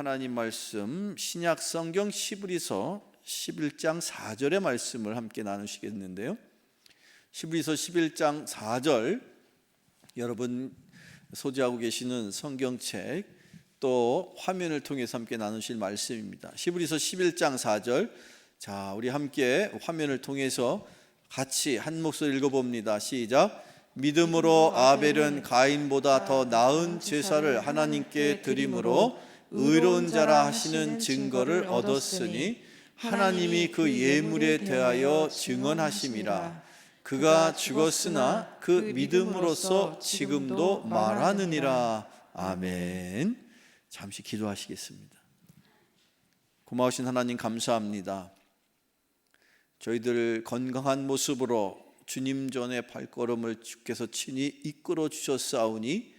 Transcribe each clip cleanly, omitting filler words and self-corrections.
하나님 말씀 신약 성경 시브리서 11장 4절의 말씀을 함께 나누시겠는데요. 시브리서 11장 4절, 여러분 소지하고 계시는 성경책 또 화면을 통해서 함께 나누실 말씀입니다. 시브리서 11장 4절, 자, 우리 함께 화면을 통해서 같이 한 목소리 읽어봅니다. 시작. 믿음으로 아벨은 가인보다 더 나은 제사를 하나님께 드림으로 의로운 자라 하시는 증거를 얻었으니 하나님이 그 예물에 대하여 증언하심이라. 그가 죽었으나 그 믿음으로써 지금도 말하느니라. 아멘. 잠시 기도하시겠습니다. 고마우신 하나님 감사합니다. 저희들 건강한 모습으로 주님 전에 발걸음을 주께서 친히 이끌어 주셨사오니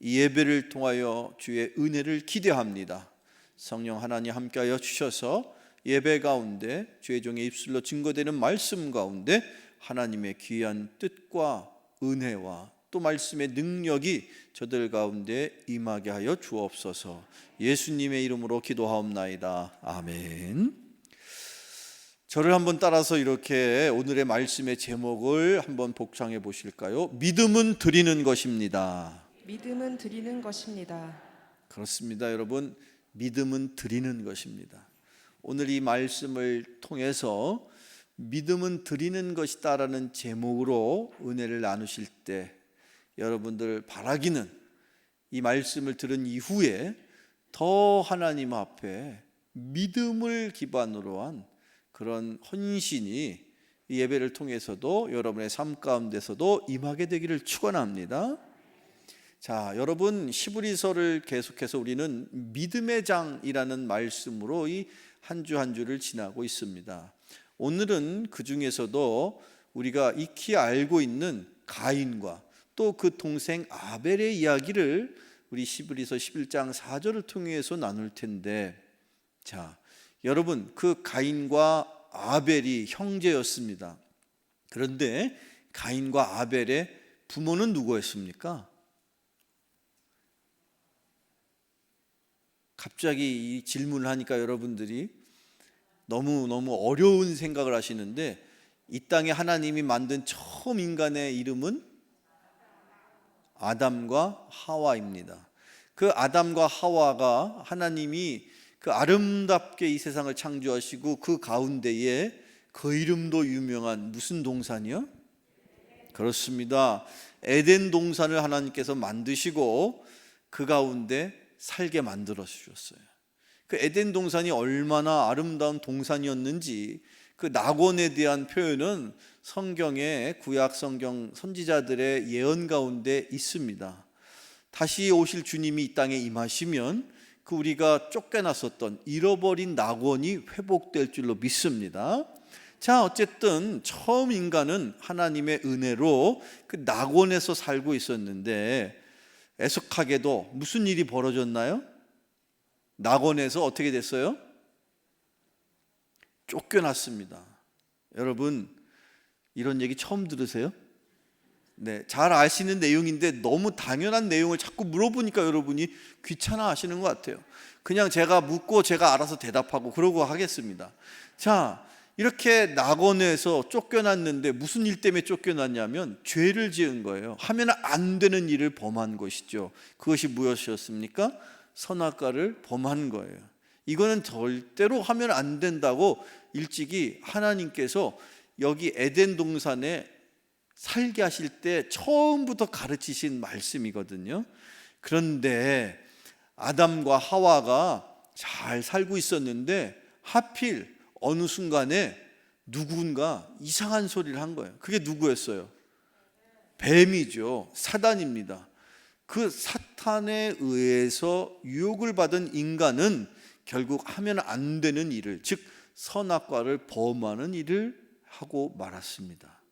이 예배를 통하여 주의 은혜를 기대합니다. 성령 하나님 함께하여 주셔서 예배 가운데 주의 종의 입술로 증거되는 말씀 가운데 하나님의 귀한 뜻과 은혜와 또 말씀의 능력이 저들 가운데 임하게 하여 주옵소서. 예수님의 이름으로 기도하옵나이다. 아멘. 저를 한번 따라서 이렇게 오늘의 말씀의 제목을 한번 복창해 보실까요? 믿음은 드리는 것입니다. 믿음은 드리는 것입니다. 그렇습니다, 여러분. 믿음은 드리는 것입니다. 오늘 이 말씀을 통해서 믿음은 드리는 것이다라는 제목으로 은혜를 나누실 때 여러분들 바라기는 이 말씀을 들은 이후에 더 하나님 앞에 믿음을 기반으로 한 그런 헌신이 이 예배를 통해서도 여러분의 삶 가운데서도 임하게 되기를 축원합니다. 자, 여러분, 시브리서를 계속해서 우리는 믿음의 장이라는 말씀으로 이 한 주 한 주를 지나고 있습니다. 오늘은 그 중에서도 우리가 익히 알고 있는 가인과 또 그 동생 아벨의 이야기를 우리 시브리서 11장 4절을 통해서 나눌 텐데, 자, 여러분, 그 가인과 아벨이 형제였습니다. 그런데 가인과 아벨의 부모는 누구였습니까? 갑자기 이 질문을 하니까 여러분들이 너무 어려운 생각을 하시는데, 이 땅에 하나님이 만든 처음 인간의 이름은 아담과 하와입니다. 그 아담과 하와가 하나님이 그 아름답게 이 세상을 창조하시고 그 가운데에 그 이름도 유명한 무슨 동산이요? 그렇습니다. 에덴 동산을 하나님께서 만드시고 그 가운데 살게 만들어 주셨어요. 그 에덴 동산이 얼마나 아름다운 동산이었는지 그 낙원에 대한 표현은 성경의 구약 성경 선지자들의 예언 가운데 있습니다. 다시 오실 주님이 이 땅에 임하시면 그 우리가 쫓겨났었던 잃어버린 낙원이 회복될 줄로 믿습니다. 자, 어쨌든 처음 인간은 하나님의 은혜로 그 낙원에서 살고 있었는데 애석하게도 무슨 일이 벌어졌나요? 낙원에서 어떻게 됐어요? 쫓겨났습니다. 여러분, 이런 얘기 처음 들으세요? 네, 잘 아시는 내용인데 너무 당연한 내용을 자꾸 물어보니까 여러분이 귀찮아 하시는 것 같아요. 그냥 제가 묻고 제가 알아서 대답하고 그러고 하겠습니다. 자, 이렇게 낙원에서 쫓겨났는데 무슨 일 때문에 쫓겨났냐면 죄를 지은 거예요. 하면 안 되는 일을 범한 것이죠. 그것이 무엇이었습니까? 선악과를 범한 거예요. 이거는 절대로 하면 안 된다고 일찍이 하나님께서 여기 에덴 동산에 살게 하실 때 처음부터 가르치신 말씀이거든요. 그런데 아담과 하와가 잘 살고 있었는데 하필 어느 순간에 누군가 이상한 소리를 한 거예요. 그게 누구였어요? 뱀이죠. 사단입니다. 그 사탄에 의해서 유혹을 받은 인간은 결국 하면 안 되는 일을, 즉 선악과를 범하는 일을 하고 말았습니다.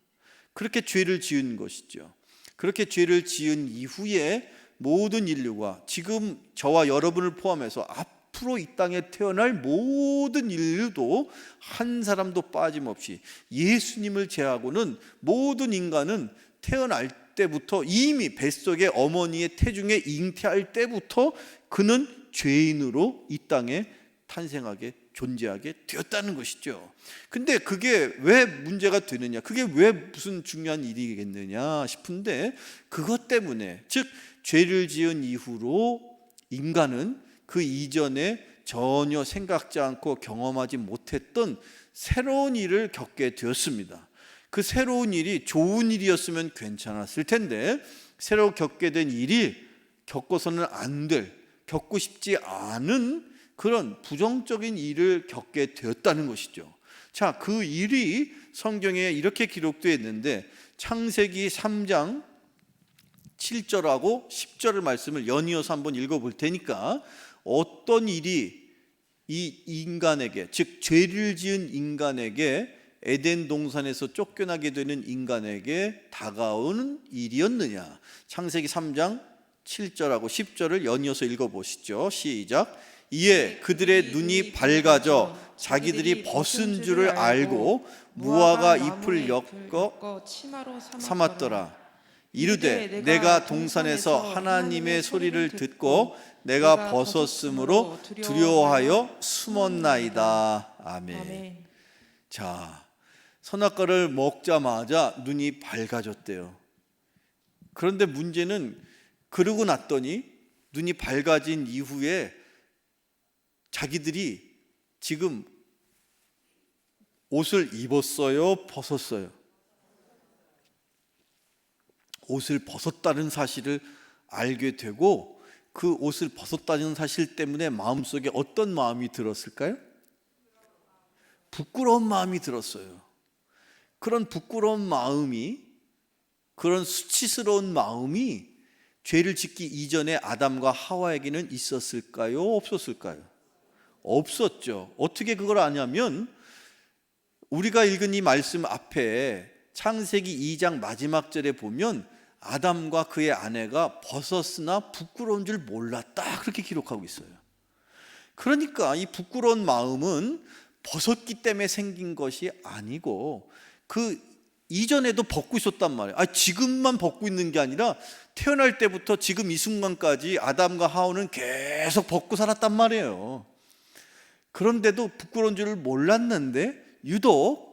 그렇게 죄를 지은 것이죠. 그렇게 죄를 지은 이후에 모든 인류가 지금 저와 여러분을 포함해서 앞으로 이 땅에 태어날 모든 인류도 한 사람도 빠짐없이 예수님을 제하고는 모든 인간은 태어날 때부터 이미 뱃속의 어머니의 태중에 잉태할 때부터 그는 죄인으로 이 땅에 탄생하게 존재하게 되었다는 것이죠. 근데 그게 왜 문제가 되느냐, 그게 왜 무슨 중요한 일이겠느냐 싶은데, 그것 때문에, 즉 죄를 지은 이후로 인간은 그 이전에 전혀 생각지 않고 경험하지 못했던 새로운 일을 겪게 되었습니다. 그 새로운 일이 좋은 일이었으면 괜찮았을 텐데, 새로 겪게 된 일이 겪어서는 안 될, 겪고 싶지 않은 그런 부정적인 일을 겪게 되었다는 것이죠. 자, 그 일이 성경에 이렇게 기록되어 있는데, 창세기 3장 7절하고 10절의 말씀을 연이어서 한번 읽어볼 테니까, 어떤 일이 이 인간에게, 즉 죄를 지은 인간에게, 에덴 동산에서 쫓겨나게 되는 인간에게 다가오는 일이었느냐. 창세기 3장 7절하고 10절을 연이어서 읽어보시죠. 시작. 이에 그들의 눈이 밝아져 자기들이 벗은 줄을 알고 무화과 잎을 엮어 삼았더라. 이르되 내가 동산에서 하나님의 소리를 듣고 내가 벗었으므로 두려워하여 숨었나이다. 아멘. 자, 선악과를 먹자마자 눈이 밝아졌대요. 그런데 문제는, 그러고 났더니 눈이 밝아진 이후에 자기들이 지금 옷을 입었어요, 벗었어요? 옷을 벗었다는 사실을 알게 되고, 그 옷을 벗었다는 사실 때문에 마음속에 어떤 마음이 들었을까요? 부끄러운 마음이 들었어요. 그런 부끄러운 마음이, 그런 수치스러운 마음이 죄를 짓기 이전에 아담과 하와에게는 있었을까요? 없었을까요? 없었죠. 어떻게 그걸 아냐면, 우리가 읽은 이 말씀 앞에 창세기 2장 마지막 절에 보면 아담과 그의 아내가 벗었으나 부끄러운 줄 몰랐다, 그렇게 기록하고 있어요. 그러니까 이 부끄러운 마음은 벗었기 때문에 생긴 것이 아니고, 그 이전에도 벗고 있었단 말이에요. 지금만 벗고 있는 게 아니라 태어날 때부터 지금 이 순간까지 아담과 하와는 계속 벗고 살았단 말이에요. 그런데도 부끄러운 줄을 몰랐는데, 유독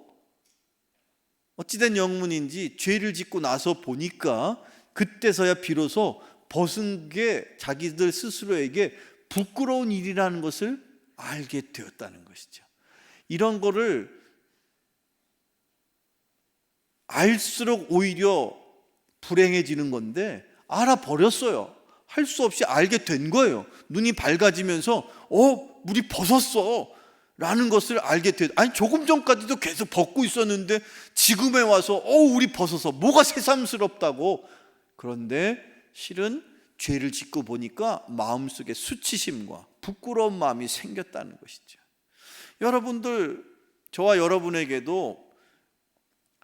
어찌된 영문인지 죄를 짓고 나서 보니까 그때서야 비로소 벗은 게 자기들 스스로에게 부끄러운 일이라는 것을 알게 되었다는 것이죠. 이런 거를 알수록 오히려 불행해지는 건데, 알아버렸어요. 할 수 없이 알게 된 거예요. 눈이 밝아지면서 우리 벗었어 라는 것을 알게 됐. 조금 전까지도 계속 벗고 있었는데 지금에 와서 우리 벗어서 뭐가 새삼스럽다고. 그런데 실은 죄를 짓고 보니까 마음속에 수치심과 부끄러운 마음이 생겼다는 것이죠. 여러분들, 저와 여러분에게도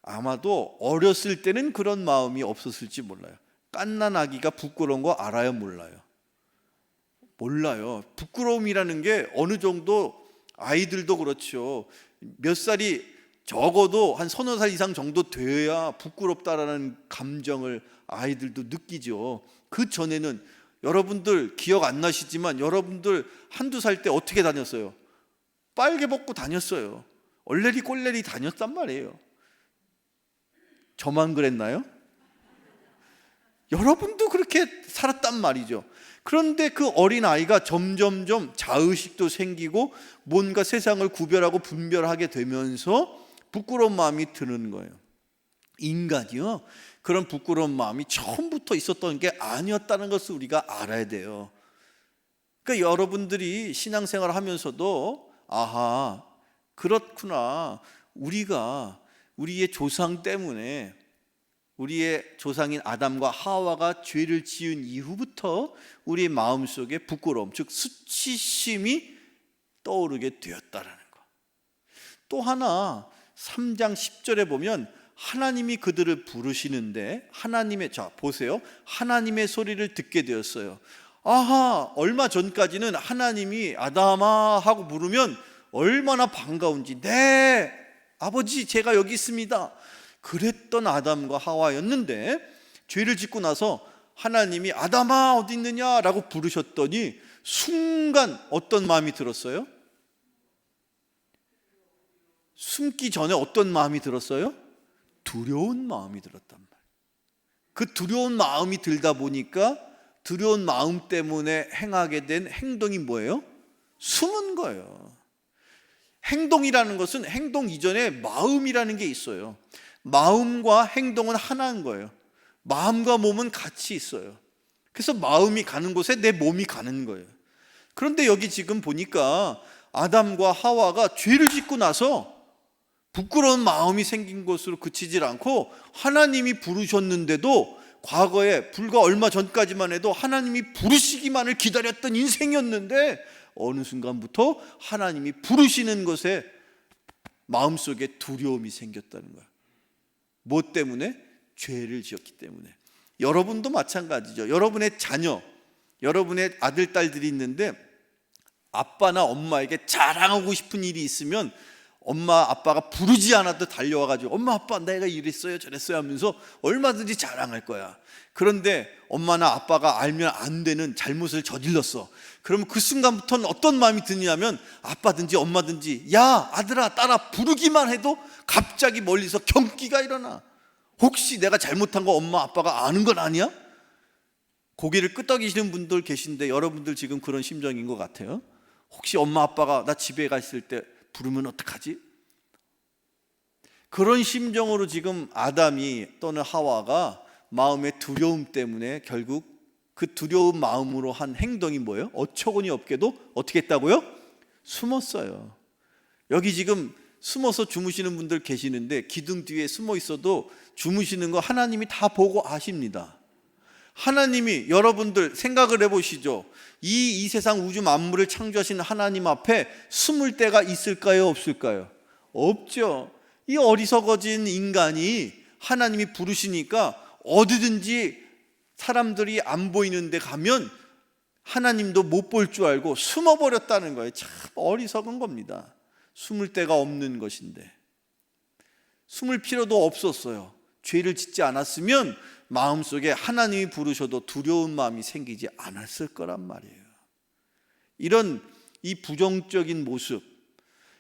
아마도 어렸을 때는 그런 마음이 없었을지 몰라요. 갓난 아기가 부끄러운 거 알아요, 몰라요? 몰라요. 부끄러움이라는 게 어느 정도, 아이들도 그렇죠. 몇 살이 적어도 한 서너 살 이상 정도 돼야 부끄럽다라는 감정을 아이들도 느끼죠. 그 전에는, 여러분들 기억 안 나시지만 여러분들 한두 살 때 어떻게 다녔어요? 빨개 벗고 다녔어요. 얼레리 꼴레리 다녔단 말이에요. 저만 그랬나요? 여러분도 그렇게 살았단 말이죠. 그런데 그 어린아이가 점점점 자의식도 생기고 뭔가 세상을 구별하고 분별하게 되면서 부끄러운 마음이 드는 거예요. 인간이요, 그런 부끄러운 마음이 처음부터 있었던 게 아니었다는 것을 우리가 알아야 돼요. 그러니까 여러분들이 신앙생활을 하면서도, 아하, 그렇구나, 우리가 우리의 조상 때문에, 우리의 조상인 아담과 하와가 죄를 지은 이후부터 우리의 마음속에 부끄러움, 즉 수치심이 떠오르게 되었다라는 것. 또 하나, 3장 10절에 보면 하나님이 그들을 부르시는데, 자 보세요, 하나님의 소리를 듣게 되었어요. 아하, 얼마 전까지는 하나님이 아담아 하고 부르면 얼마나 반가운지, 네 아버지 제가 여기 있습니다, 그랬던 아담과 하와였는데, 죄를 짓고 나서 하나님이 아담아 어디 있느냐라고 부르셨더니 순간 어떤 마음이 들었어요? 숨기 전에 어떤 마음이 들었어요? 두려운 마음이 들었단 말이에요. 그 두려운 마음이 들다 보니까 두려운 마음 때문에 행하게 된 행동이 뭐예요? 숨은 거예요. 행동이라는 것은 행동 이전에 마음이라는 게 있어요. 마음과 행동은 하나인 거예요. 마음과 몸은 같이 있어요. 그래서 마음이 가는 곳에 내 몸이 가는 거예요. 그런데 여기 지금 보니까 아담과 하와가 죄를 짓고 나서 부끄러운 마음이 생긴 것으로 그치질 않고 하나님이 부르셨는데도 과거에 불과 얼마 전까지만 해도 하나님이 부르시기만을 기다렸던 인생이었는데 어느 순간부터 하나님이 부르시는 것에 마음속에 두려움이 생겼다는 거예요. 뭐 때문에? 죄를 지었기 때문에. 여러분도 마찬가지죠. 여러분의 자녀, 여러분의 아들, 딸들이 있는데 아빠나 엄마에게 자랑하고 싶은 일이 있으면 엄마, 아빠가 부르지 않아도 달려와가지고 엄마, 아빠 내가 이랬어요 저랬어요 하면서 얼마든지 자랑할 거야. 그런데 엄마나 아빠가 알면 안 되는 잘못을 저질렀어. 그러면 그 순간부터는 어떤 마음이 드냐면 아빠든지 엄마든지 야 아들아 딸아 부르기만 해도 갑자기 멀리서 경기가 일어나. 혹시 내가 잘못한 거 엄마 아빠가 아는 건 아니야? 고개를 끄덕이시는 분들 계신데 여러분들 지금 그런 심정인 것 같아요. 혹시 엄마 아빠가 나 집에 가 있을 때 부르면 어떡하지? 그런 심정으로 지금 아담이 또는 하와가 마음의 두려움 때문에 결국 그 두려운 마음으로 한 행동이 뭐예요? 어처구니 없게도 어떻게 했다고요? 숨었어요. 여기 지금 숨어서 주무시는 분들 계시는데 기둥 뒤에 숨어 있어도 주무시는 거 하나님이 다 보고 아십니다. 하나님이 여러분들 생각을 해보시죠. 이 세상 우주 만물을 창조하신 하나님 앞에 숨을 데가 있을까요? 없을까요? 없죠. 이 어리석어진 인간이 하나님이 부르시니까 어디든지 사람들이 안 보이는 데 가면 하나님도 못 볼 줄 알고 숨어버렸다는 거예요. 참 어리석은 겁니다. 숨을 데가 없는 것인데 숨을 필요도 없었어요. 죄를 짓지 않았으면 마음속에 하나님이 부르셔도 두려운 마음이 생기지 않았을 거란 말이에요. 이런 이 부정적인 모습,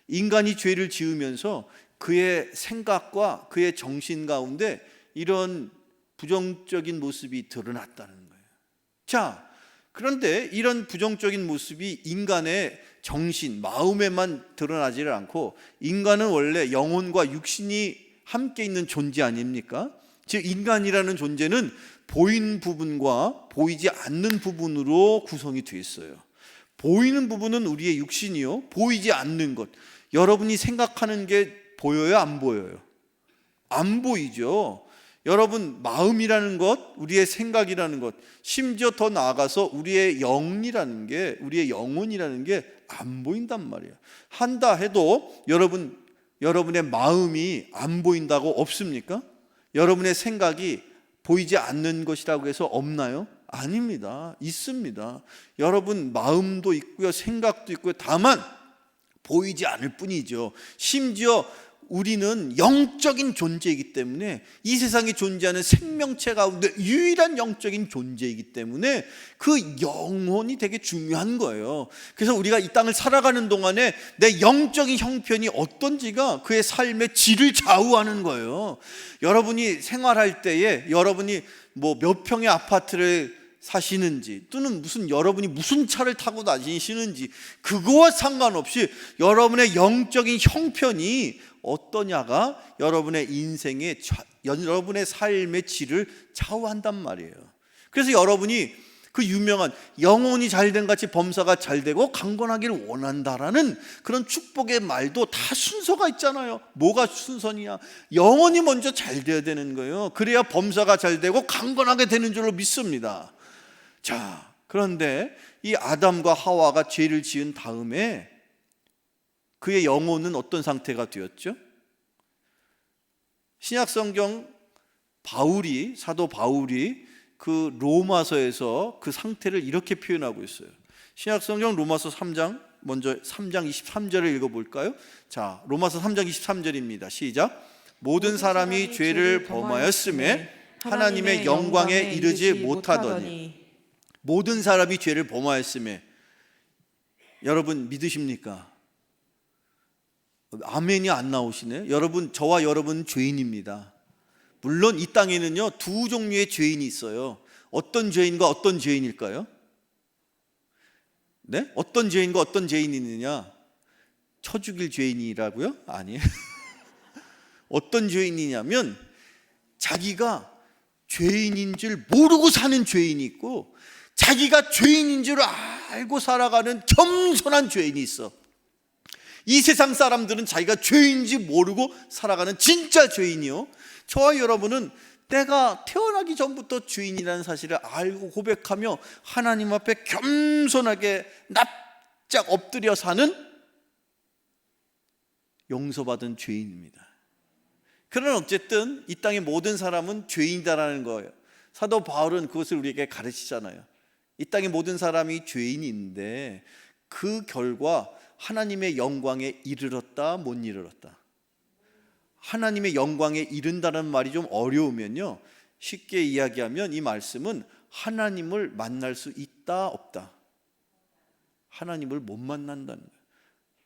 인간이 죄를 지으면서 그의 생각과 그의 정신 가운데 이런 부정적인 모습이 드러났다는 거예요. 자, 그런데 이런 부정적인 모습이 인간의 정신, 마음에만 드러나지를 않고 인간은 원래 영혼과 육신이 함께 있는 존재 아닙니까? 즉 인간이라는 존재는 보이는 부분과 보이지 않는 부분으로 구성이 되어 있어요. 보이는 부분은 우리의 육신이요, 보이지 않는 것, 여러분이 생각하는 게 보여요, 안 보여요? 안 보이죠. 여러분 마음이라는 것, 우리의 생각이라는 것, 심지어 더 나아가서 우리의 영이라는 게, 우리의 영혼이라는 게 안 보인단 말이에요. 한다 해도 여러분의 마음이 안 보인다고 없습니까? 여러분의 생각이 보이지 않는 것이라고 해서 없나요? 아닙니다. 있습니다. 여러분 마음도 있고요, 생각도 있고요. 다만 보이지 않을 뿐이죠. 심지어 우리는 영적인 존재이기 때문에 이 세상에 존재하는 생명체 가운데 유일한 영적인 존재이기 때문에 그 영혼이 되게 중요한 거예요. 그래서 우리가 이 땅을 살아가는 동안에 내 영적인 형편이 어떤지가 그의 삶의 질을 좌우하는 거예요. 여러분이 생활할 때에 여러분이 뭐 몇 평의 아파트를 사시는지 또는 여러분이 무슨 차를 타고 다니시는지 그거와 상관없이 여러분의 영적인 형편이 어떠냐가 여러분의 인생의 여러분의 삶의 질을 좌우한단 말이에요. 그래서 여러분이 그 유명한 영혼이 잘된 같이 범사가 잘되고 강건하기를 원한다라는 그런 축복의 말도 다 순서가 있잖아요. 뭐가 순서냐? 영혼이 먼저 잘 돼야 되는 거예요. 그래야 범사가 잘되고 강건하게 되는 줄로 믿습니다. 자, 그런데 이 아담과 하와가 죄를 지은 다음에 그의 영혼은 어떤 상태가 되었죠? 신약성경 사도 바울이 그 로마서에서 그 상태를 이렇게 표현하고 있어요. 신약성경 로마서 3장, 먼저 3장 23절을 읽어볼까요? 자, 로마서 3장 23절입니다. 시작. 모든 사람이 죄를 범하였음에 하나님의 영광에 이르지 못하더니. 모든 사람이 죄를 범하였음에, 여러분 믿으십니까? 아멘이 안 나오시네. 여러분, 저와 여러분 죄인입니다. 물론 이 땅에는요 두 종류의 죄인이 있어요. 어떤 죄인과 어떤 죄인일까요? 네? 어떤 죄인과 어떤 죄인이 있느냐? 쳐 죽일 죄인이라고요? 아니에요. 어떤 죄인이냐면 자기가 죄인인 줄 모르고 사는 죄인이 있고, 자기가 죄인인 줄 알고 살아가는 겸손한 죄인이 있어. 이 세상 사람들은 자기가 죄인인지 모르고 살아가는 진짜 죄인이요, 저와 여러분은 내가 태어나기 전부터 죄인이라는 사실을 알고 고백하며 하나님 앞에 겸손하게 납작 엎드려 사는 용서받은 죄인입니다. 그러나 어쨌든 이 땅의 모든 사람은 죄인이다라는 거예요. 사도 바울은 그것을 우리에게 가르치잖아요. 이 땅의 모든 사람이 죄인인데 그 결과 하나님의 영광에 이르렀다 못 이르렀다. 하나님의 영광에 이른다는 말이 좀 어려우면요, 쉽게 이야기하면 이 말씀은 하나님을 만날 수 있다 없다, 하나님을 못 만난다는 거예요.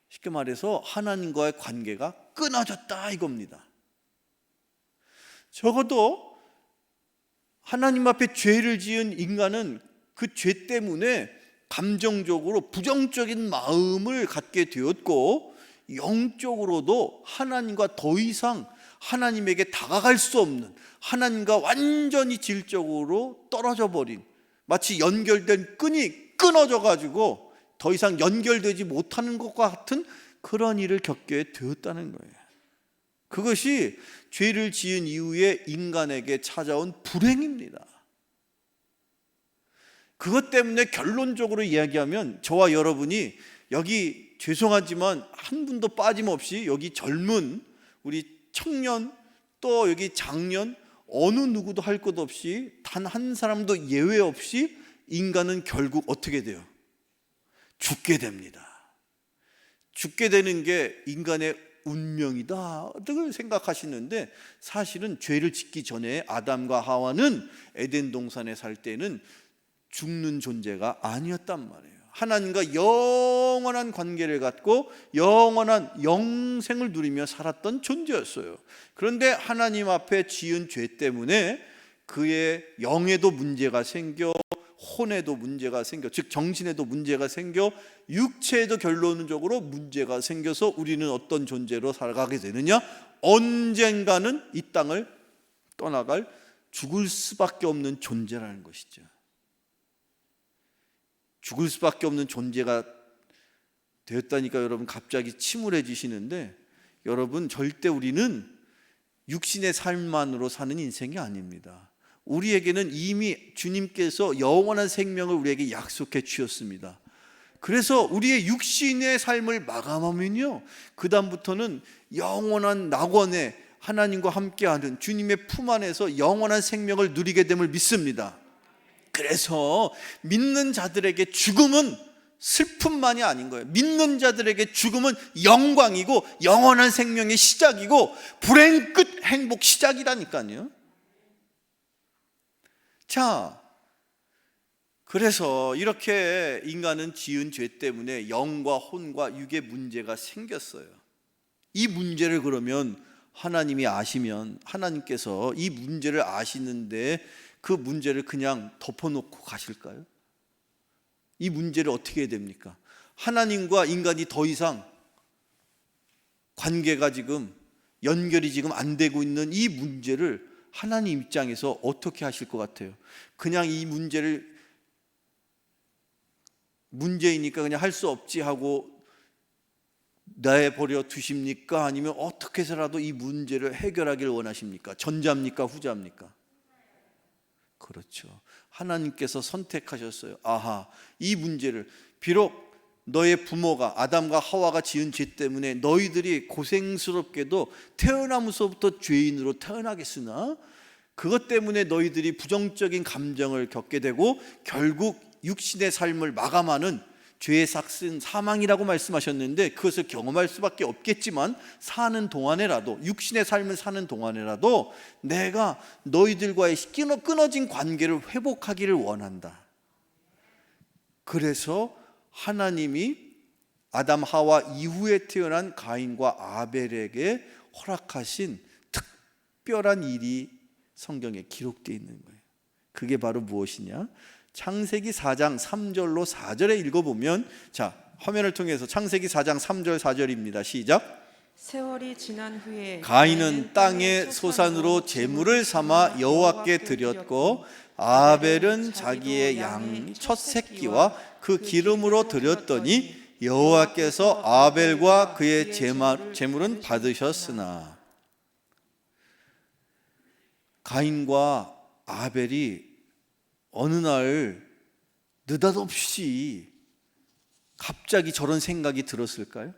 쉽게 말해서 하나님과의 관계가 끊어졌다 이겁니다. 적어도 하나님 앞에 죄를 지은 인간은 그 죄 때문에 감정적으로 부정적인 마음을 갖게 되었고, 영적으로도 하나님과 더 이상 하나님에게 다가갈 수 없는, 하나님과 완전히 질적으로 떨어져 버린, 마치 연결된 끈이 끊어져 가지고 더 이상 연결되지 못하는 것과 같은 그런 일을 겪게 되었다는 거예요. 그것이 죄를 지은 이후에 인간에게 찾아온 불행입니다. 그것 때문에 결론적으로 이야기하면 저와 여러분이 여기 죄송하지만 한 분도 빠짐없이 여기 젊은 우리 청년 또 여기 장년 어느 누구도 할 것 없이 단 한 사람도 예외 없이 인간은 결국 어떻게 돼요? 죽게 됩니다. 죽게 되는 게 인간의 운명이다 늘 생각하시는데, 사실은 죄를 짓기 전에 아담과 하와는 에덴 동산에 살 때는 죽는 존재가 아니었단 말이에요. 하나님과 영원한 관계를 갖고 영원한 영생을 누리며 살았던 존재였어요. 그런데 하나님 앞에 지은 죄 때문에 그의 영에도 문제가 생겨, 혼에도 문제가 생겨, 즉 정신에도 문제가 생겨, 육체에도 결론적으로 문제가 생겨서 우리는 어떤 존재로 살아가게 되느냐? 언젠가는 이 땅을 떠나갈, 죽을 수밖에 없는 존재라는 것이죠. 죽을 수밖에 없는 존재가 되었다니까 여러분 갑자기 침울해지시는데, 여러분 절대 우리는 육신의 삶만으로 사는 인생이 아닙니다. 우리에게는 이미 주님께서 영원한 생명을 우리에게 약속해 주셨습니다. 그래서 우리의 육신의 삶을 마감하면요, 그 다음부터는 영원한 낙원에 하나님과 함께하는 주님의 품 안에서 영원한 생명을 누리게 됨을 믿습니다. 그래서 믿는 자들에게 죽음은 슬픔만이 아닌 거예요. 믿는 자들에게 죽음은 영광이고 영원한 생명의 시작이고 불행 끝 행복 시작이라니까요. 자, 그래서 이렇게 인간은 지은 죄 때문에 영과 혼과 육의 문제가 생겼어요. 이 문제를 그러면 하나님이 아시면 하나님께서 이 문제를 아시는데 그 문제를 그냥 덮어놓고 가실까요? 이 문제를 어떻게 해야 됩니까? 하나님과 인간이 더 이상 관계가 지금 연결이 지금 안 되고 있는 이 문제를 하나님 입장에서 어떻게 하실 것 같아요? 그냥 이 문제를 문제이니까 그냥 할 수 없지 하고 내버려 두십니까? 아니면 어떻게 해서라도 이 문제를 해결하기를 원하십니까? 전자입니까? 후자입니까? 그렇죠. 하나님께서 선택하셨어요. 아하, 이 문제를, 비록 너의 부모가 아담과 하와가 지은 죄 때문에 너희들이 고생스럽게도 태어나면서부터 죄인으로 태어나겠으나 그것 때문에 너희들이 부정적인 감정을 겪게 되고 결국 육신의 삶을 마감하는 죄의 삭은 사망이라고 말씀하셨는데, 그것을 경험할 수밖에 없겠지만 사는 동안에라도, 육신의 삶을 사는 동안에라도 내가 너희들과의 끊어진 관계를 회복하기를 원한다. 그래서 하나님이 아담 하와 이후에 태어난 가인과 아벨에게 허락하신 특별한 일이 성경에 기록되어 있는 거예요. 그게 바로 무엇이냐? 창세기 4장 3절로 4절에 읽어보면, 자, 화면을 통해서 창세기 4장 3절 4절입니다. 시작. 세월이 지난 후에 가인은 땅의 소산으로 제물을 삼아 여호와께 드렸고 아벨은 자기의 양 첫 새끼와 그 기름으로 드렸더니 여호와께서 아벨과 그의 제물은 받으셨으나, 가인과 아벨이 어느 날 느닷없이 갑자기 저런 생각이 들었을까요?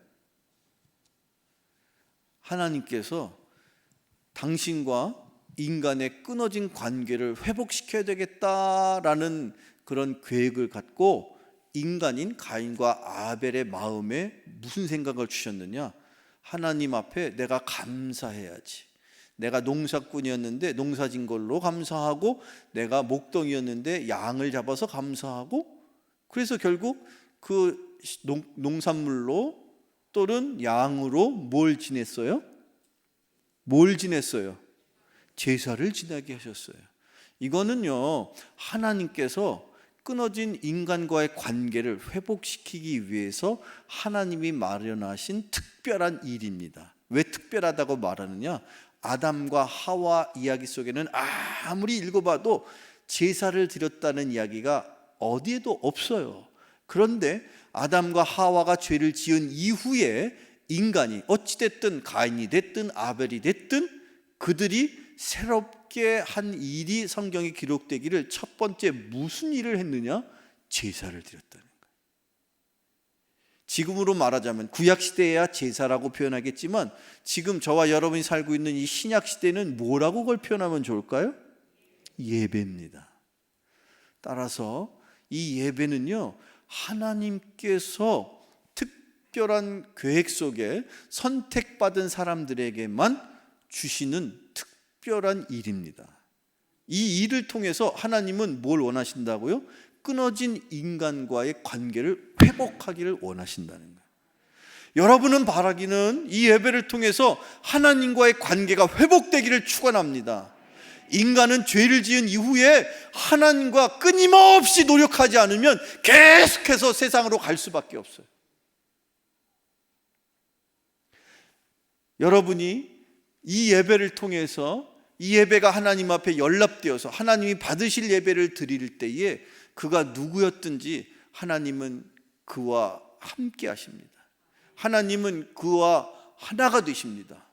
하나님께서 당신과 인간의 끊어진 관계를 회복시켜야 되겠다라는 그런 계획을 갖고 인간인 가인과 아벨의 마음에 무슨 생각을 주셨느냐? 하나님 앞에 내가 감사해야지. 내가 농사꾼이었는데 농사진 걸로 감사하고, 내가 목동이었는데 양을 잡아서 감사하고, 그래서 결국 그 농산물로 또는 양으로 뭘 지냈어요? 뭘 지냈어요? 제사를 지내게 하셨어요. 이거는요, 하나님께서 끊어진 인간과의 관계를 회복시키기 위해서 하나님이 마련하신 특별한 일입니다. 왜 특별하다고 말하느냐? 아담과 하와 이야기 속에는 아무리 읽어봐도 제사를 드렸다는 이야기가 어디에도 없어요. 그런데 아담과 하와가 죄를 지은 이후에 인간이 어찌됐든 가인이 됐든 아벨이 됐든 그들이 새롭게 한 일이 성경에 기록되기를, 첫 번째 무슨 일을 했느냐? 제사를 드렸다는 거예요. 지금으로 말하자면 구약시대에야 제사라고 표현하겠지만, 지금 저와 여러분이 살고 있는 이 신약시대는 뭐라고 그걸 표현하면 좋을까요? 예배입니다. 따라서 이 예배는요, 하나님께서 특별한 계획 속에 선택받은 사람들에게만 주시는 특별한 일입니다. 이 일을 통해서 하나님은 뭘 원하신다고요? 끊어진 인간과의 관계를 회복하기를 원하신다는 거예요. 여러분은 바라기는 이 예배를 통해서 하나님과의 관계가 회복되기를 축원합니다. 인간은 죄를 지은 이후에 하나님과 끊임없이 노력하지 않으면 계속해서 세상으로 갈 수밖에 없어요. 여러분이 이 예배를 통해서, 이 예배가 하나님 앞에 연락되어서 하나님이 받으실 예배를 드릴 때에 그가 누구였든지 하나님은 그와 함께 하십니다. 하나님은 그와 하나가 되십니다.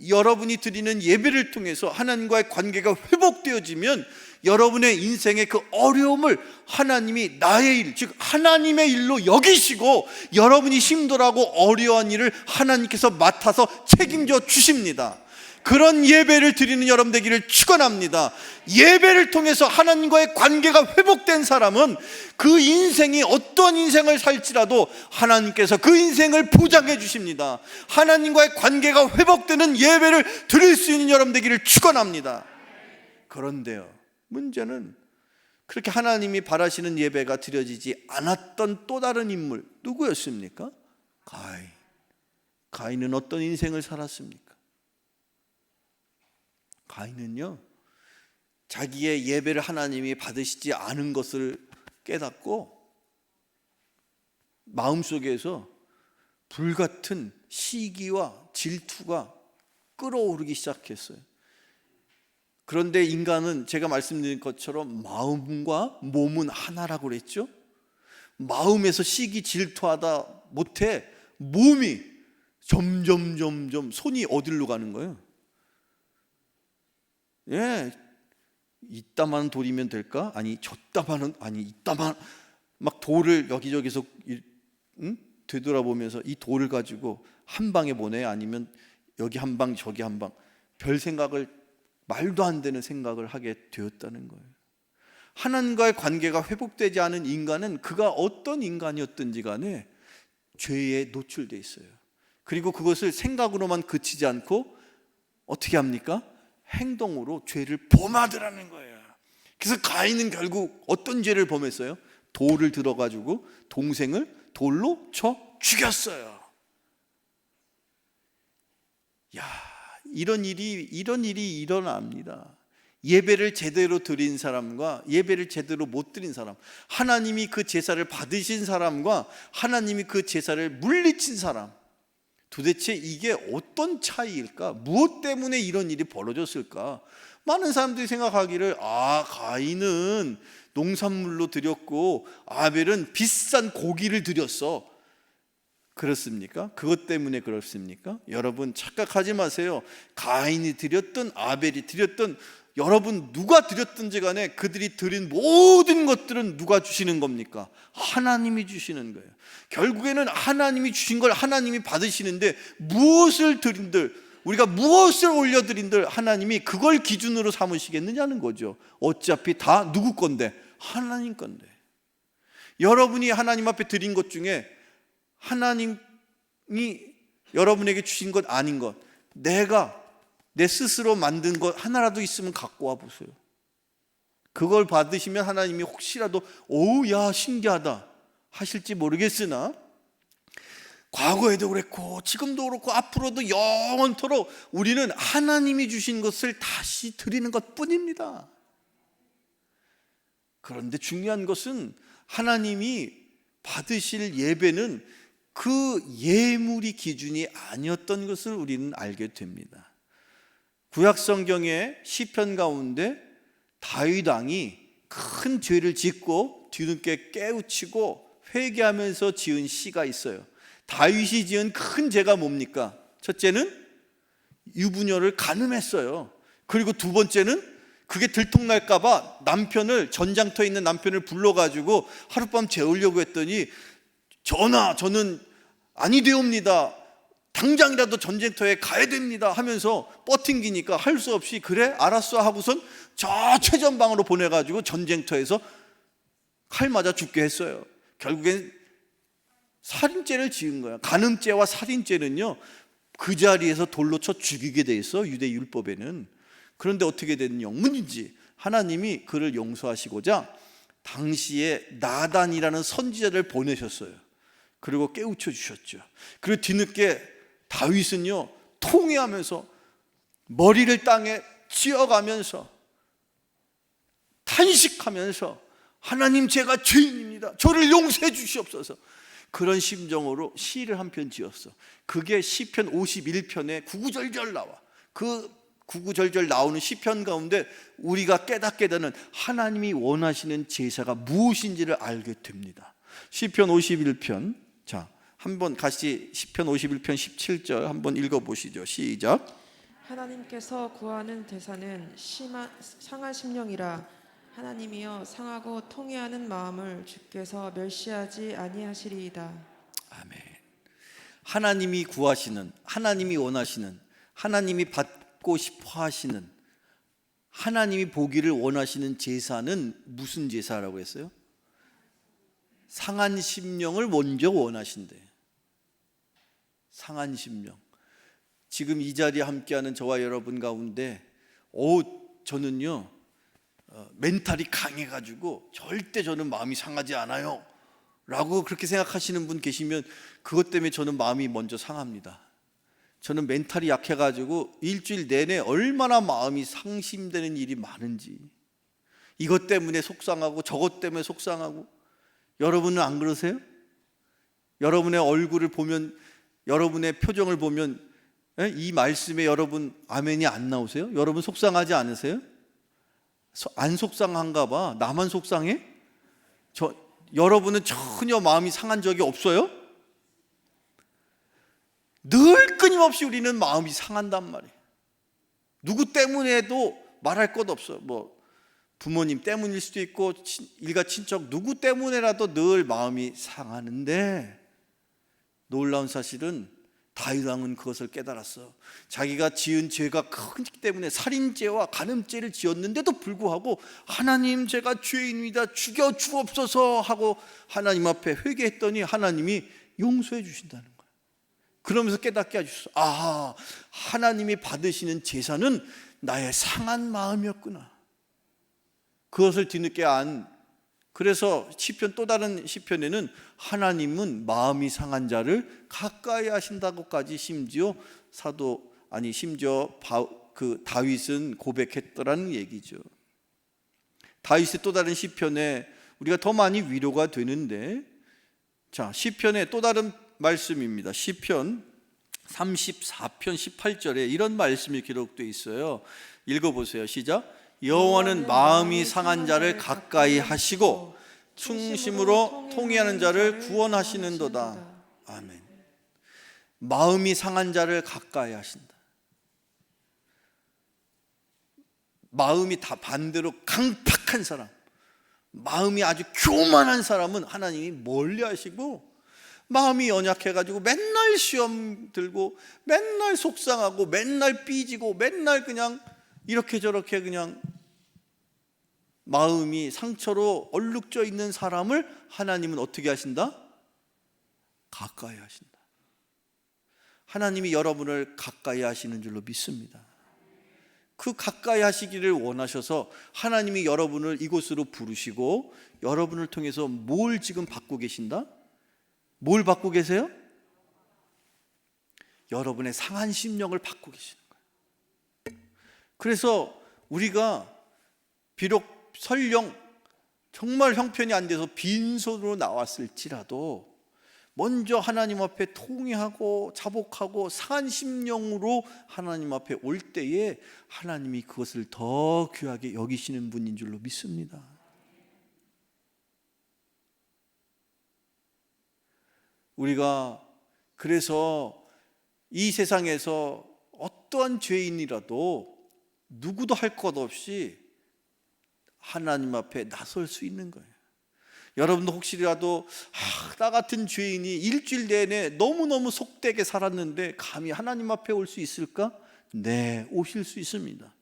여러분이 드리는 예배를 통해서 하나님과의 관계가 회복되어지면 여러분의 인생의 그 어려움을 하나님이 나의 일, 즉 하나님의 일로 여기시고, 여러분이 힘들어하고 어려운 일을 하나님께서 맡아서 책임져 주십니다. 그런 예배를 드리는 여러분 되기를 축원합니다. 예배를 통해서 하나님과의 관계가 회복된 사람은 그 인생이 어떤 인생을 살지라도 하나님께서 그 인생을 보장해 주십니다. 하나님과의 관계가 회복되는 예배를 드릴 수 있는 여러분 되기를 축원합니다. 그런데요, 문제는 그렇게 하나님이 바라시는 예배가 드려지지 않았던 또 다른 인물, 누구였습니까? 가인. 가인은 어떤 인생을 살았습니까? 가인은요, 자기의 예배를 하나님이 받으시지 않은 것을 깨닫고 마음속에서 불같은 시기와 질투가 끓어오르기 시작했어요. 그런데 인간은 제가 말씀드린 것처럼 마음과 몸은 하나라고 그랬죠. 마음에서 시기 질투하다 못해 몸이 점점 손이 어디로 가는 거예요? 예, 이따만 돌이면 될까? 아니 저따만은, 아니 이따만, 막 돌을 여기저기서 되돌아보면서 이 돌을 가지고 한 방에 보내, 아니면 여기 한 방 저기 한 방, 별 생각을, 말도 안 되는 생각을 하게 되었다는 거예요. 하나님과의 관계가 회복되지 않은 인간은 그가 어떤 인간이었든지 간에 죄에 노출되어 있어요. 그리고 그것을 생각으로만 그치지 않고 어떻게 합니까? 행동으로 죄를 범하더라는 거예요. 그래서 가인은 결국 어떤 죄를 범했어요? 돌을 들어가지고 동생을 돌로 쳐 죽였어요. 야, 이런 일이 일어납니다. 예배를 제대로 드린 사람과 예배를 제대로 못 드린 사람, 하나님이 그 제사를 받으신 사람과 하나님이 그 제사를 물리친 사람, 도대체 이게 어떤 차이일까? 무엇 때문에 이런 일이 벌어졌을까? 많은 사람들이 생각하기를 가인은 농산물로 드렸고 아벨은 비싼 고기를 드렸어. 그렇습니까? 그것 때문에 그렇습니까? 여러분 착각하지 마세요. 가인이 드렸든 아벨이 드렸든 여러분 누가 드렸든지 간에 그들이 드린 모든 것들은 누가 주시는 겁니까? 하나님이 주시는 거예요. 결국에는 하나님이 주신 걸 하나님이 받으시는데 무엇을 드린들, 우리가 무엇을 올려드린들 하나님이 그걸 기준으로 삼으시겠느냐는 거죠. 어차피 다 누구 건데? 하나님 건데. 여러분이 하나님 앞에 드린 것 중에 하나님이 여러분에게 주신 것 아닌 것, 내가 내 스스로 만든 것 하나라도 있으면 갖고 와 보세요. 그걸 받으시면 하나님이 혹시라도 야 신기하다 하실지 모르겠으나, 과거에도 그랬고 지금도 그렇고 앞으로도 영원토록 우리는 하나님이 주신 것을 다시 드리는 것 뿐입니다. 그런데 중요한 것은 하나님이 받으실 예배는 그 예물이 기준이 아니었던 것을 우리는 알게 됩니다. 구약 성경의 시편 가운데 다윗 왕이 큰 죄를 짓고 뒤늦게 깨우치고 회개하면서 지은 시가 있어요. 다윗이 지은 큰 죄가 뭡니까? 첫째는 유부녀를 간음했어요. 그리고 두 번째는 그게 들통날까 봐 남편을, 전장터에 있는 남편을 불러가지고 하룻밤 재우려고 했더니 전하, 저는 아니 되옵니다. 당장이라도 전쟁터에 가야 됩니다 하면서 뻗팅기니까 할 수 없이 그래 알았어 하고선 저 최전방으로 보내가지고 전쟁터에서 칼 맞아 죽게 했어요. 결국엔 살인죄를 지은 거야. 간음죄와 살인죄는요 그 자리에서 돌로 쳐 죽이게 돼 있어, 유대 율법에는. 그런데 어떻게 된 영문인지 하나님이 그를 용서하시고자 당시에 나단이라는 선지자를 보내셨어요. 그리고 깨우쳐 주셨죠. 그리고 뒤늦게 다윗은요 통회하면서 머리를 땅에 찧어가면서 탄식하면서 하나님 제가 죄인입니다. 저를 용서해 주시옵소서. 그런 심정으로 시를 한 편 지었어. 그게 시편 51편에 구구절절 나와. 그 구구절절 나오는 시편 가운데 우리가 깨닫게 되는 하나님이 원하시는 제사가 무엇인지를 알게 됩니다. 시편 51편, 자 한번 같이 시편 51편 17절 한번 읽어보시죠. 시작. 하나님께서 구하는 대사는 상한 심령이라. 하나님이여 상하고 통회하는 마음을 주께서 멸시하지 아니하시리이다. 아멘. 하나님이 구하시는, 하나님이 원하시는, 하나님이 받고 싶어 하시는, 하나님이 보기를 원하시는 제사는 무슨 제사라고 했어요? 상한 심령을 먼저 원하신대. 상한 심령. 지금 이 자리에 함께하는 저와 여러분 가운데 저는요 멘탈이 강해가지고 절대 저는 마음이 상하지 않아요 라고 그렇게 생각하시는 분 계시면 그것 때문에 저는 마음이 먼저 상합니다. 저는 멘탈이 약해가지고 일주일 내내 얼마나 마음이 상심되는 일이 많은지, 이것 때문에 속상하고 저것 때문에 속상하고. 여러분은 안 그러세요? 여러분의 얼굴을 보면, 여러분의 표정을 보면 이 말씀에 여러분 아멘이 안 나오세요? 여러분 속상하지 않으세요? 안 속상한가 봐. 나만 속상해? 여러분은 전혀 마음이 상한 적이 없어요? 늘 끊임없이 우리는 마음이 상한단 말이에요. 누구 때문에도 말할 것 없어요. 뭐 부모님 때문일 수도 있고 일가 친척 누구 때문에라도 늘 마음이 상하는데, 놀라운 사실은 다윗 왕은 그것을 깨달았어. 자기가 지은 죄가 크기 때문에 살인죄와 간음죄를 지었는데도 불구하고 하나님 제가 죄인입니다 죽여 주옵소서 하고 하나님 앞에 회개했더니 하나님이 용서해 주신다는 거예요. 그러면서 깨닫게 해주셨어. 하나님이 받으시는 제사는 나의 상한 마음이었구나. 그것을 뒤늦게 안 그래서 시편, 또 다른 시편에는 하나님은 마음이 상한 자를 가까이 하신다고까지 심지어 다윗은 고백했더라는 얘기죠. 다윗의 또 다른 시편에 우리가 더 많이 위로가 되는데, 자, 시편의 또 다른 말씀입니다. 시편 34편 18절에 이런 말씀이 기록되어 있어요. 읽어보세요. 시작. 여호와는 마음이 상한 자를 가까이 하시고 충심으로 통회하는 자를 구원하시는도다. 아멘. 마음이 상한 자를 가까이 하신다. 마음이 다 반대로 강팍한 사람, 마음이 아주 교만한 사람은 하나님이 멀리 하시고, 마음이 연약해가지고 맨날 시험 들고 맨날 속상하고 맨날 삐지고 맨날 그냥 이렇게 저렇게 그냥 마음이 상처로 얼룩져 있는 사람을 하나님은 어떻게 하신다? 가까이 하신다. 하나님이 여러분을 가까이 하시는 줄로 믿습니다. 그 가까이 하시기를 원하셔서 하나님이 여러분을 이곳으로 부르시고 여러분을 통해서 뭘 지금 받고 계신다? 뭘 받고 계세요? 여러분의 상한 심령을 받고 계시는 거예요. 그래서 우리가 비록 설령 정말 형편이 안 돼서 빈손으로 나왔을지라도 먼저 하나님 앞에 통회하고 자복하고 상한 심령으로 하나님 앞에 올 때에 하나님이 그것을 더 귀하게 여기시는 분인 줄로 믿습니다. 우리가 그래서 이 세상에서 어떠한 죄인이라도 누구도 할 것 없이 하나님 앞에 나설 수 있는 거예요. 여러분도 혹시라도 나 같은 죄인이 일주일 내내 너무너무 속되게 살았는데 감히 하나님 앞에 올 수 있을까? 네, 오실 수 있습니다.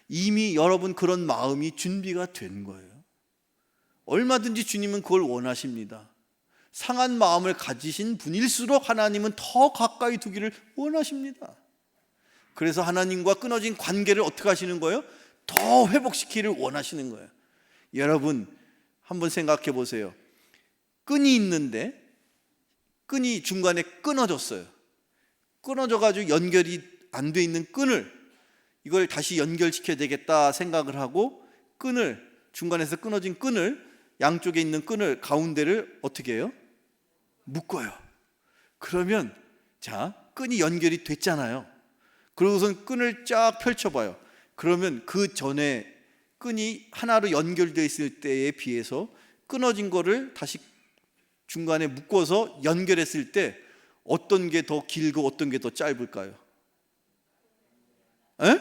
이미 여러분 그런 마음이 준비가 된 거예요. 얼마든지 주님은 그걸 원하십니다. 상한 마음을 가지신 분일수록 하나님은 더 가까이 두기를 원하십니다. 그래서 하나님과 끊어진 관계를 어떻게 하시는 거예요? 더 회복시키기를 원하시는 거예요. 여러분 한번 생각해 보세요. 끈이 있는데 끈이 중간에 끊어졌어요. 끊어져 가지고 연결이 안 돼 있는 끈을 이걸 다시 연결시켜야 되겠다 생각을 하고 끈을 중간에서 끊어진 끈을 양쪽에 있는 끈을 가운데를 어떻게 해요? 묶어요. 그러면 자, 끈이 연결이 됐잖아요. 그러고선 끈을 쫙 펼쳐봐요. 그러면 그 전에 끈이 하나로 연결되어 있을 때에 비해서 끊어진 거를 다시 중간에 묶어서 연결했을 때 어떤 게 더 길고 어떤 게 더 짧을까요? 에?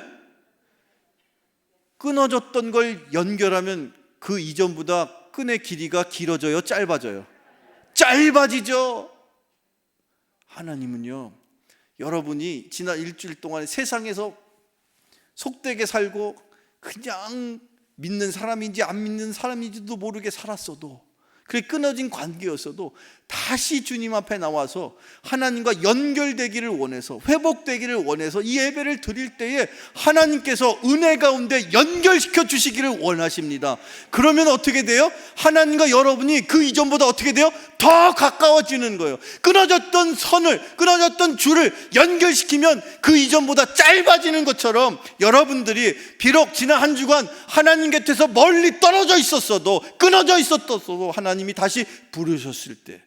끊어졌던 걸 연결하면 그 이전보다 끈의 길이가 길어져요? 짧아져요? 짧아지죠. 하나님은요, 여러분이 지난 일주일 동안 세상에서 속되게 살고 그냥 믿는 사람인지 안 믿는 사람인지도 모르게 살았어도, 그게 끊어진 관계였어도 다시 주님 앞에 나와서 하나님과 연결되기를 원해서, 회복되기를 원해서 이 예배를 드릴 때에 하나님께서 은혜 가운데 연결시켜 주시기를 원하십니다. 그러면 어떻게 돼요? 하나님과 여러분이 그 이전보다 어떻게 돼요? 더 가까워지는 거예요. 끊어졌던 선을, 끊어졌던 줄을 연결시키면 그 이전보다 짧아지는 것처럼 여러분들이 비록 지난 한 주간 하나님 곁에서 멀리 떨어져 있었어도, 끊어져 있었어도 하나님이 다시 부르셨을 때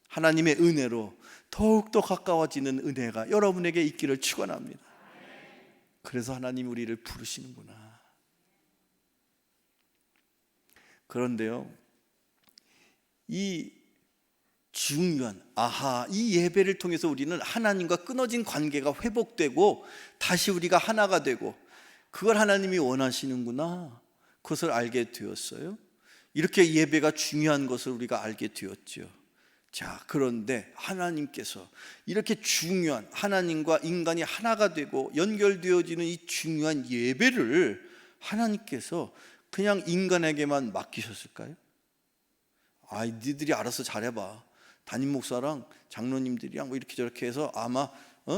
하나님의 은혜로 더욱더 가까워지는 은혜가 여러분에게 있기를 축원합니다. 그래서 하나님 우리를 부르시는구나. 그런데요, 이 중요한 이 예배를 통해서 우리는 하나님과 끊어진 관계가 회복되고 다시 우리가 하나가 되고, 그걸 하나님이 원하시는구나, 그것을 알게 되었어요. 이렇게 예배가 중요한 것을 우리가 알게 되었죠. 자, 그런데 하나님께서 이렇게 중요한, 하나님과 인간이 하나가 되고 연결되어지는 이 중요한 예배를 하나님께서 그냥 인간에게만 맡기셨을까요? 니들이 알아서 잘해봐. 담임 목사랑 장로님들이랑 뭐 이렇게 저렇게 해서 아마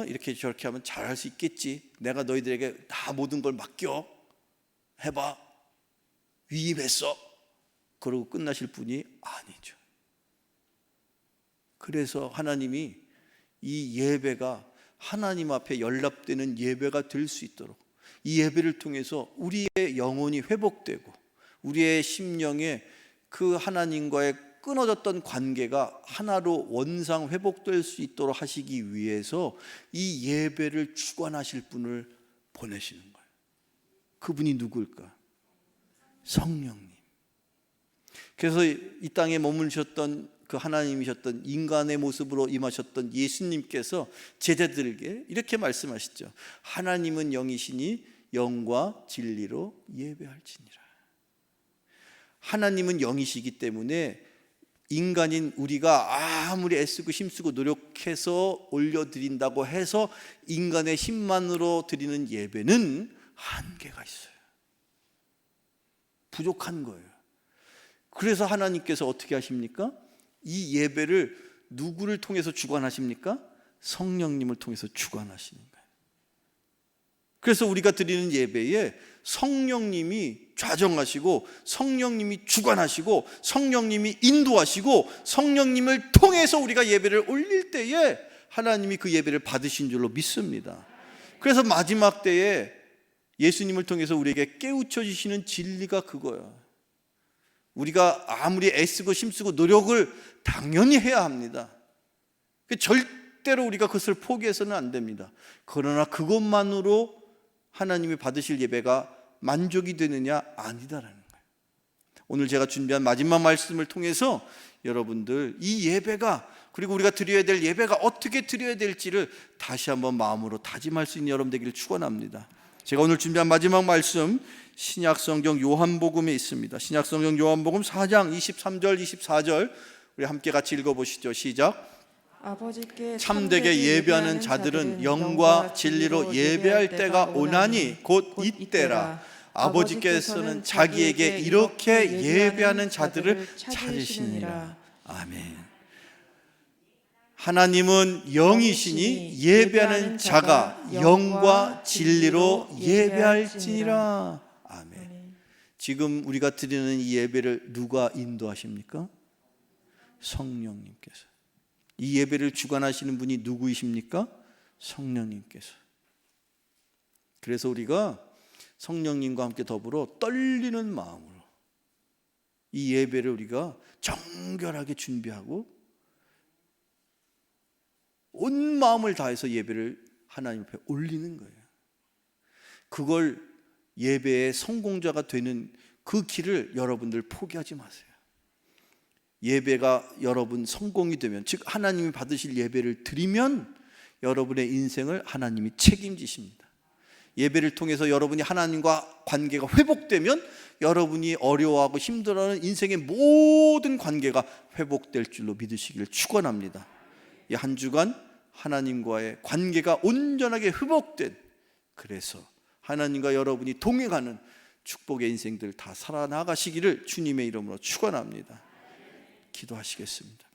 이렇게 저렇게 하면 잘할 수 있겠지. 내가 너희들에게 다 모든 걸 맡겨. 해봐. 위임했어. 그러고 끝나실 분이 아니죠. 그래서 하나님이 이 예배가 하나님 앞에 연락되는 예배가 될 수 있도록, 이 예배를 통해서 우리의 영혼이 회복되고 우리의 심령에 그 하나님과의 끊어졌던 관계가 하나로 원상 회복될 수 있도록 하시기 위해서 이 예배를 주관하실 분을 보내시는 거예요. 그분이 누구일까? 성령님. 그래서 이 땅에 머무르셨던 그 하나님이셨던 인간의 모습으로 임하셨던 예수님께서 제자들에게 이렇게 말씀하시죠. 하나님은 영이시니 영과 진리로 예배할지니라. 하나님은 영이시기 때문에 인간인 우리가 아무리 애쓰고 힘쓰고 노력해서 올려드린다고 해서 인간의 힘만으로 드리는 예배는 한계가 있어요. 부족한 거예요. 그래서 하나님께서 어떻게 하십니까? 이 예배를 누구를 통해서 주관하십니까? 성령님을 통해서 주관하시는 거예요. 그래서 우리가 드리는 예배에 성령님이 좌정하시고 성령님이 주관하시고 성령님이 인도하시고 성령님을 통해서 우리가 예배를 올릴 때에 하나님이 그 예배를 받으신 줄로 믿습니다. 그래서 마지막 때에 예수님을 통해서 우리에게 깨우쳐 주시는 진리가 그거예요. 우리가 아무리 애쓰고 힘쓰고 노력을 당연히 해야 합니다. 절대로 우리가 그것을 포기해서는 안 됩니다. 그러나 그것만으로 하나님이 받으실 예배가 만족이 되느냐? 아니다라는 거예요. 오늘 제가 준비한 마지막 말씀을 통해서 여러분들 이 예배가, 그리고 우리가 드려야 될 예배가 어떻게 드려야 될지를 다시 한번 마음으로 다짐할 수 있는 여러분 되기를 축원합니다. 제가 오늘 준비한 마지막 말씀 신약성경 요한복음에 있습니다. 신약성경 요한복음 4장 23절 24절 우리 함께 같이 읽어보시죠. 시작. 아버지께 참되게 예배하는 자들은 영과 진리로 예배할 때가 오나니 곧 이때라. 아버지께서는 자기에게 이렇게 예배하는 자들을 찾으시니라. 아멘. 하나님은 영이시니 예배하는 자가 영과 진리로 예배할지니라. 아멘. 지금 우리가 드리는 이 예배를 누가 인도하십니까? 성령님께서. 이 예배를 주관하시는 분이 누구이십니까? 성령님께서. 그래서 우리가 성령님과 함께 더불어 떨리는 마음으로 이 예배를 우리가 정결하게 준비하고 온 마음을 다해서 예배를 하나님 앞에 올리는 거예요. 그걸 예배의 성공자가 되는 그 길을 여러분들 포기하지 마세요. 예배가 여러분 성공이 되면, 즉 하나님이 받으실 예배를 드리면 여러분의 인생을 하나님이 책임지십니다. 예배를 통해서 여러분이 하나님과 관계가 회복되면 여러분이 어려워하고 힘들어하는 인생의 모든 관계가 회복될 줄로 믿으시기를 축원합니다. 이 한 주간 하나님과의 관계가 온전하게 회복된, 그래서 하나님과 여러분이 동행하는 축복의 인생들 다 살아나가시기를 주님의 이름으로 축원합니다. 기도하시겠습니다.